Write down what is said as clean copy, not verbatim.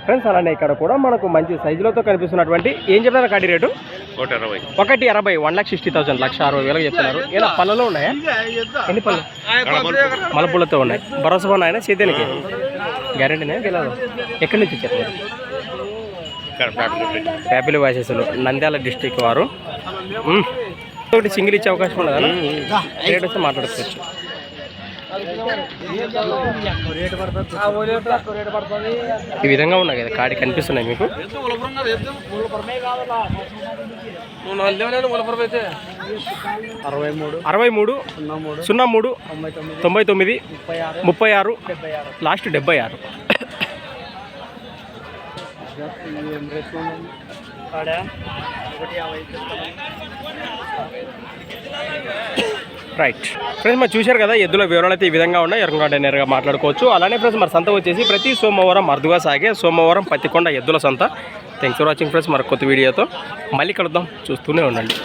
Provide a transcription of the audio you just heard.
Friends అలానే ఇక్కడ కూడా మనకు మంచి సైజులతో కనిపిస్తున్నటువంటి ఏం చెప్తారు కాడి రేటు 1,60,000 1,60,000 1,60,000 చెప్తున్నారు. ఇలా పళ్ళలో ఉన్నాయా? ఎన్ని పళ్ళు? మలపుల్లతో ఉన్నాయి. భరోసా ఉన్నాయన చేతనికి గ్యారెంటీనే గెలదు. ఎక్కడి నుంచి వచ్చారు? ఫ్యాబిలి వాయిసెస్లు నంద్యాల డిస్టిక్ వారు. ఒకటి సింగిల్ ఇచ్చే అవకాశం ఉండదు కదా? రేట్ వస్తే మాట్లాడుకోవచ్చు. ఈ విధంగా ఉన్నాయి కదా కాడి కనిపిస్తున్నాయి మీకు. 63 03 99 36 లాస్ట్ 76. రైట్ ఫ్రెండ్స్, మరి చూశారు కదా ఎద్దుల వివరాలు అయితే ఈ విధంగా ఉన్నాయి. ఎవరికంటే నేరుగా మాట్లాడుకోవచ్చు. అలానే ఫ్రెండ్స్ మరి సంత వచ్చేసి ప్రతి సోమవారం అరుదుగా సాగే సోమవారం పత్తికొండ ఎద్దుల సంత. Thanks for watching friends. మరి కొత్త వీడియోతో మళ్ళీ కలుద్దాం, చూస్తూనే ఉండండి.